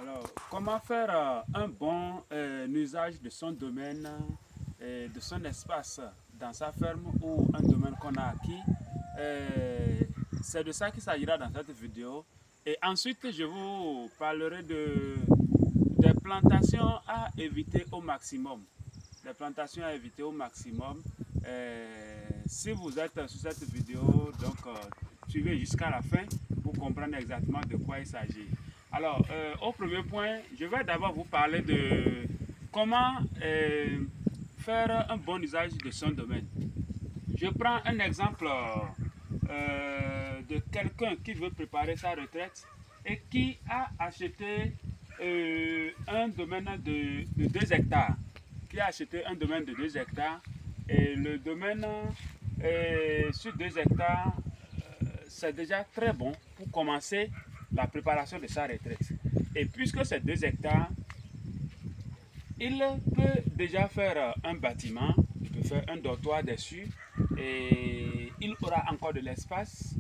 Alors, comment faire un bon usage de son domaine, de son espace dans sa ferme ou un domaine qu'on a acquis? C'est de ça qu'il s'agira dans cette vidéo. Et ensuite, je vous parlerai des plantations à éviter au maximum. Les plantations à éviter au maximum. Si vous êtes sur cette vidéo, donc suivez jusqu'à la fin pour comprendre exactement de quoi il s'agit. Alors, au premier point, je vais d'abord vous parler de comment faire un bon usage de son domaine. Je prends un exemple de quelqu'un qui veut préparer sa retraite et qui a acheté un domaine de 2 hectares. Qui a acheté un domaine de 2 hectares et le domaine sur 2 hectares, c'est déjà très bon pour commencer la préparation de sa retraite. Et puisque c'est 2 hectares, il peut déjà faire un bâtiment, il peut faire un dortoir dessus et il aura encore de l'espace.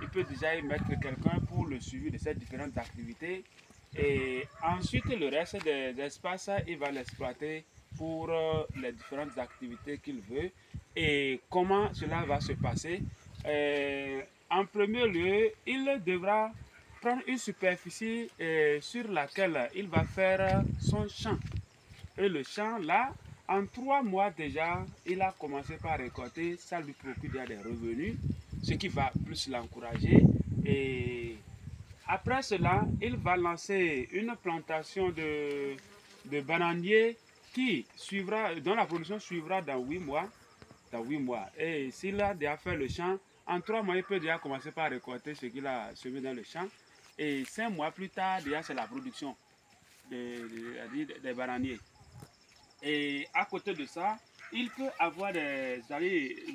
Il peut déjà y mettre quelqu'un pour le suivi de ces différentes activités. Et ensuite, le reste des espaces, il va l'exploiter pour les différentes activités qu'il veut. Et comment cela va se passer? En premier lieu, il devra prendre une superficie sur laquelle il va faire son champ. Et le champ, là, en 3 mois déjà, il a commencé par récolter, ça lui procure déjà des revenus, ce qui va plus l'encourager. Et après cela, il va lancer une plantation de bananiers qui suivra, dont la production suivra dans 8 mois. Et s'il a déjà fait le champ, en 3 mois, il peut déjà commencer par récolter ce qu'il a semé dans le champ. Et 5 mois plus tard, déjà, c'est la production des bananiers. Et à côté de ça, il peut avoir de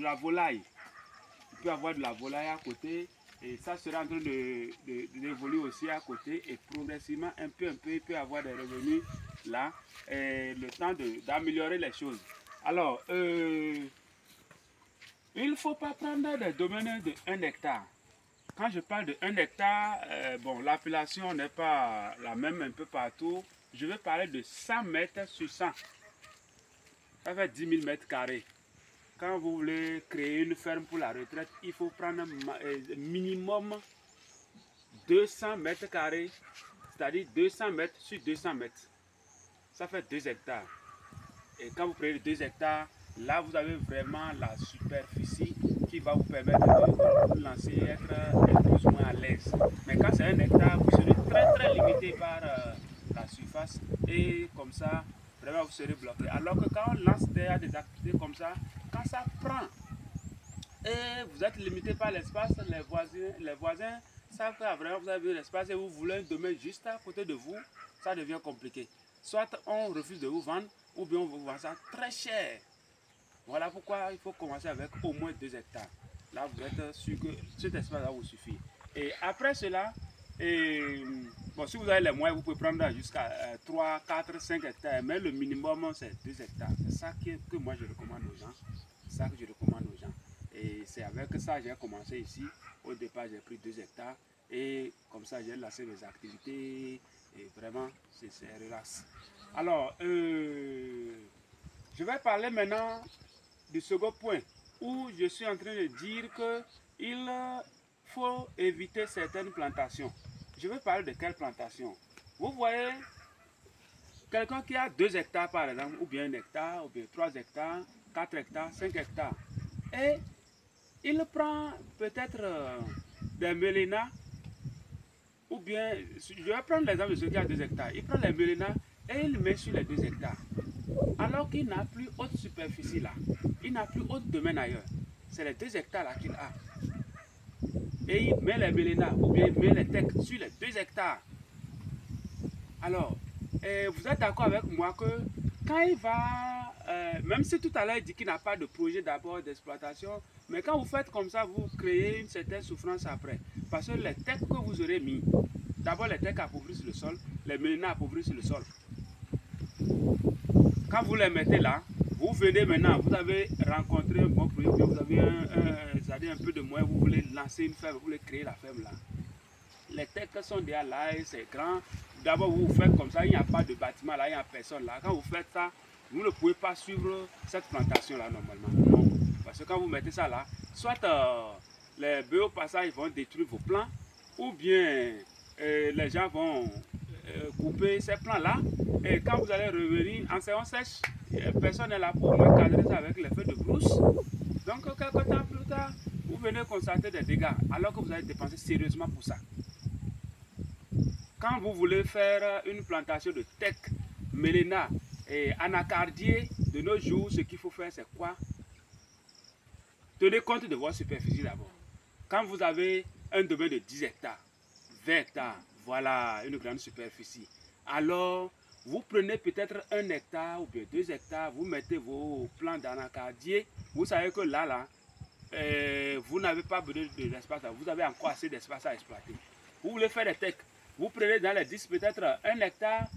la volaille. Il peut avoir de la volaille à côté. Et ça sera en train d'évoluer aussi à côté. Et progressivement, un peu, il peut avoir des revenus là. Et le temps d'améliorer les choses. Alors, il ne faut pas prendre des domaines de 1 hectare. Quand je parle de 1 hectare, bon, l'appellation n'est pas la même un peu partout. Je vais parler de 100 mètres sur 100. Ça fait 10 000 mètres carrés. Quand vous voulez créer une ferme pour la retraite, il faut prendre minimum 200 mètres carrés, c'est-à-dire 200 mètres sur 200 mètres. Ça fait 2 hectares. Et quand vous prenez 2 hectares, là vous avez vraiment la superficie qui va vous permettre de vous lancer et être plus ou moins à l'aise. Mais quand c'est 1 hectare, vous serez très limité par la surface et comme ça, vraiment vous serez bloqué. Alors que quand on lance des activités comme ça, quand ça prend et vous êtes limité par l'espace, les voisins savent que vraiment vous avez besoin d'espace et vous voulez un domaine juste à côté de vous, ça devient compliqué. Soit on refuse de vous vendre ou bien on vous vend ça très cher. Voilà pourquoi il faut commencer avec au moins 2 hectares. Là, vous êtes sûr que cet espace va vous suffire. Et après cela, bon, si vous avez les moyens, vous pouvez prendre jusqu'à 3, 4, 5 hectares. Mais le minimum, c'est 2 hectares. C'est ça que moi, je recommande aux gens. C'est ça que je recommande aux gens. Et c'est avec ça que j'ai commencé ici. Au départ, j'ai pris 2 hectares. Et comme ça, j'ai lancé mes activités. Et vraiment, c'est relax. Alors, je vais parler maintenant du second point où je suis en train de dire qu'il faut éviter certaines plantations. Je vais parler de quelle plantation? Vous voyez, quelqu'un qui a 2 hectares par exemple, ou bien 1 hectare, ou bien 3 hectares, 4 hectares, 5 hectares. Et il prend peut-être des mélénas, ou bien, je vais prendre l'exemple de celui qui a 2 hectares. Il prend les mélénas et il met sur les 2 hectares. Alors qu'il n'a plus haute superficie là. Il n'a plus autre domaine ailleurs. C'est les 2 hectares là qu'il a. Et il met les mélénas ou bien il met les tecs sur les 2 hectares. Alors, vous êtes d'accord avec moi que quand il va, même si tout à l'heure il dit qu'il n'a pas de projet d'abord d'exploitation, mais quand vous faites comme ça, vous créez une certaine souffrance après. Parce que les tecs que vous aurez mis, d'abord les tecs appauvrissent le sol, les mélénas appauvrissent le sol. Quand vous les mettez là, vous venez maintenant, vous avez rencontré un bon projet, vous avez un peu de moyens, vous voulez lancer une ferme, vous voulez créer la ferme là. les tecs sont déjà là et c'est grand. D'abord, vous faites comme ça, il n'y a pas de bâtiment là, il n'y a personne là. Quand vous faites ça, vous ne pouvez pas suivre cette plantation là normalement. Non. Parce que quand vous mettez ça là, soit les bœufs au passage vont détruire vos plants, ou bien les gens vont couper ces plants là. Et quand vous allez revenir en saison sèche, personne n'est là pour me cadrer ça avec les feux de brousse. Donc, quelques temps plus tard, vous venez constater des dégâts alors que vous avez dépensé sérieusement pour ça. Quand vous voulez faire une plantation de teck, méléna et anacardier, de nos jours, ce qu'il faut faire, c'est quoi? Tenez compte de votre superficie d'abord. Quand vous avez un domaine de 10 hectares, 20 hectares, voilà une grande superficie, alors vous prenez peut-être 1 hectare ou bien 2 hectares, vous mettez vos plants d'anacardier. Vous savez que là, vous n'avez pas besoin de l'espace, vous avez encore assez d'espace à exploiter. Vous voulez faire des tecs, vous prenez dans les 10 peut-être 1 hectare,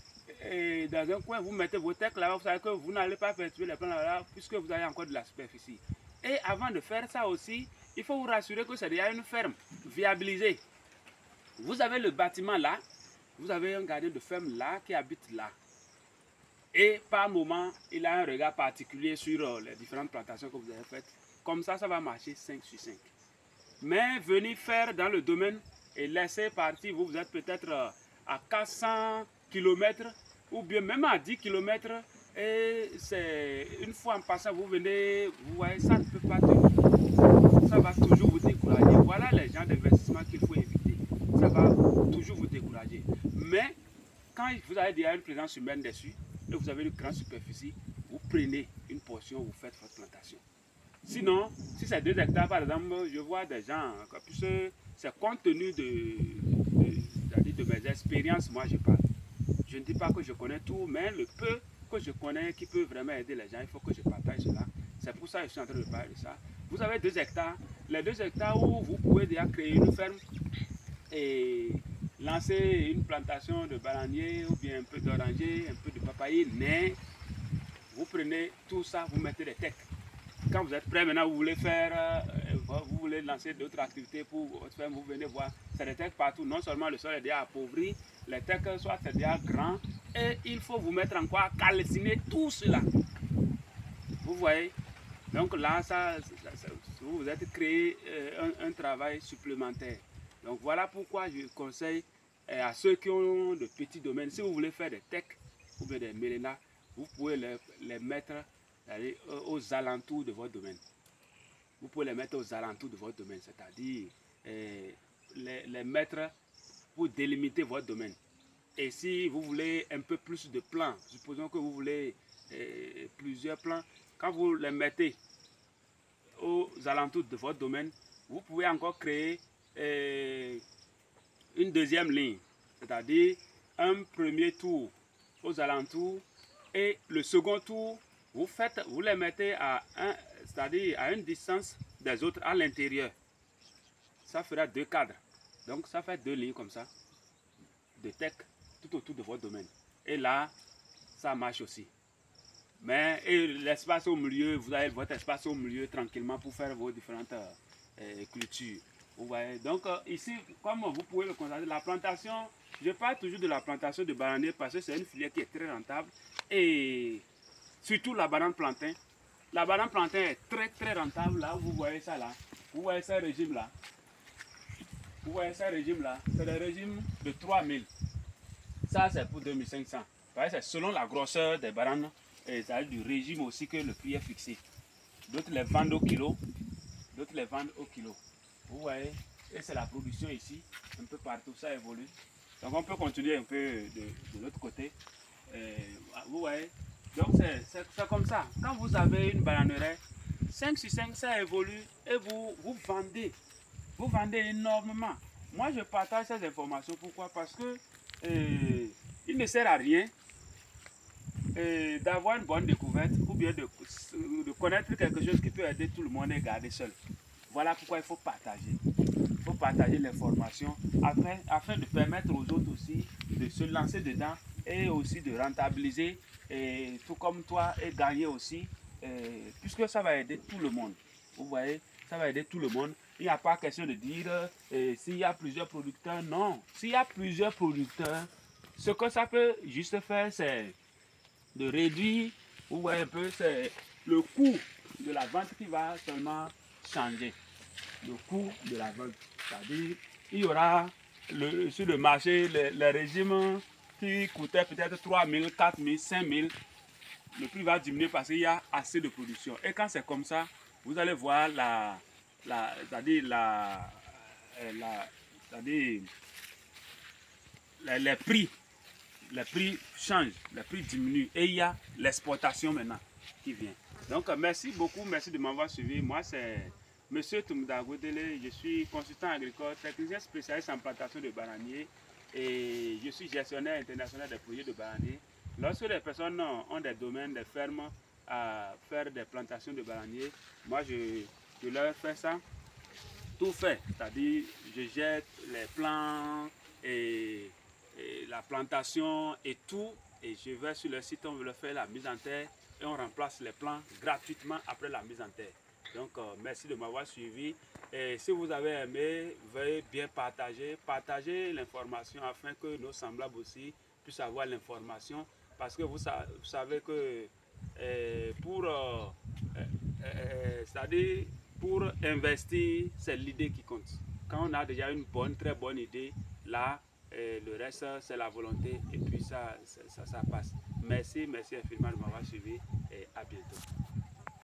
et dans un coin, vous mettez vos tecs là-bas, vous savez que vous n'allez pas perturber les plants là-bas puisque vous avez encore de la superficie. Et avant de faire ça aussi, il faut vous rassurer que c'est déjà une ferme viabilisée. Vous avez le bâtiment là, vous avez un gardien de ferme là qui habite là. Et par moment, il a un regard particulier sur les différentes plantations que vous avez faites. Comme ça, ça va marcher 5 sur 5. Mais venir faire dans le domaine et laisser partir, vous êtes peut-être à 400 km ou bien même à 10 km. Et c'est une fois en passant, vous venez, vous voyez, ça ne peut pas tenir. Ça va toujours vous décourager. Voilà les genres d'investissement qu'il faut éviter. Ça va toujours vous décourager. Mais quand vous avez déjà une présence humaine dessus et vous avez une grande superficie, vous prenez une portion, vous faites votre plantation. Sinon, si c'est 2 hectares par exemple, je vois des gens, puisque c'est compte tenu de mes expériences, moi je parle. Je ne dis pas que je connais tout, mais le peu que je connais qui peut vraiment aider les gens, il faut que je partage cela. C'est pour ça que je suis en train de parler de ça. Vous avez 2 hectares, les 2 hectares où vous pouvez déjà créer une ferme et lancer une plantation de bananier ou bien un peu d'oranger, un peu de papayer, mais vous prenez tout ça, vous mettez des tecs. Quand vous êtes prêt, maintenant vous voulez faire, vous voulez lancer d'autres activités pour votre ferme, vous venez voir, c'est des tecs partout. Non seulement le sol est déjà appauvri, les tecs soit c'est déjà grand, et il faut vous mettre encore à calciner tout cela. Vous voyez? Donc là, vous vous êtes créé un travail supplémentaire. Donc voilà pourquoi je conseille à ceux qui ont de petits domaines, si vous voulez faire des tecs ou bien des mélénas, vous pouvez les mettre aux alentours de votre domaine. Vous pouvez les mettre aux alentours de votre domaine, c'est-à-dire les mettre pour délimiter votre domaine. Et si vous voulez un peu plus de plants, supposons que vous voulez plusieurs plants, quand vous les mettez aux alentours de votre domaine, vous pouvez encore créer une deuxième ligne, c'est-à-dire un premier tour aux alentours et le second tour, vous les mettez c'est-à-dire à une distance des autres à l'intérieur. Ça fera 2 cadres. Donc ça fait 2 lignes comme ça, de teck tout autour de votre domaine. Et là, ça marche aussi. Mais l'espace au milieu, vous avez votre espace au milieu tranquillement pour faire vos différentes cultures. Vous voyez. Donc ici, comme vous pouvez le constater, la plantation, je parle toujours de la plantation de bananier parce que c'est une filière qui est très rentable. Et surtout la banane plantain. La banane plantain est très rentable. Là, vous voyez ça là. Vous voyez ce régime là. Vous voyez ce régime là. C'est le régime de 3000. Ça, c'est pour 2500. C'est selon la grosseur des bananes et ça du régime aussi que le prix est fixé. D'autres les vendent au kilo. D'autres les vendent au kilo. Vous voyez. Et c'est la production ici. Un peu partout, ça évolue. Donc on peut continuer un peu de l'autre côté. Vous voyez. Donc c'est comme ça. Quand vous avez une bananeraie, 5 sur 5, ça évolue et vous vendez. Vous vendez énormément. Moi, je partage ces informations. Pourquoi? Parce que il ne sert à rien d'avoir une bonne découverte ou bien de connaître quelque chose qui peut aider tout le monde et garder seul. Voilà pourquoi il faut partager. Il faut partager l'information afin de permettre aux autres aussi de se lancer dedans et aussi de rentabiliser, tout comme toi, et gagner aussi, puisque ça va aider tout le monde. Vous voyez, ça va aider tout le monde. Il n'y a pas question de dire s'il y a plusieurs producteurs. Non, s'il y a plusieurs producteurs, ce que ça peut juste faire, c'est de réduire, vous voyez un peu, c'est le coût de la vente qui va seulement changer. Le coût de la vente. C'est-à-dire, il y aura sur le marché les régimes qui coûtaient peut-être 3 000, 4 000, 5 000. Le prix va diminuer parce qu'il y a assez de production. Et quand c'est comme ça, vous allez voir les prix changent, les prix diminuent et il y a l'exportation maintenant qui vient. Donc merci beaucoup, merci de m'avoir suivi. Moi c'est Monsieur Toumouda Godele, je suis consultant agricole, technicien spécialiste en plantation de bananiers et je suis gestionnaire international des projets de bananiers. Lorsque les personnes ont des domaines, des fermes à faire des plantations de bananiers, moi je leur fais ça tout fait, c'est-à-dire je jette les plants et la plantation et tout, et je vais sur le site, on veut leur faire la mise en terre et on remplace les plants gratuitement après la mise en terre. Donc merci de m'avoir suivi et si vous avez aimé, veuillez bien partager l'information afin que nos semblables aussi puissent avoir l'information parce que vous savez que c'est-à-dire pour investir, c'est l'idée qui compte. Quand on a déjà une très bonne idée, là, le reste, c'est la volonté et puis ça passe. Merci infiniment de m'avoir suivi et à bientôt.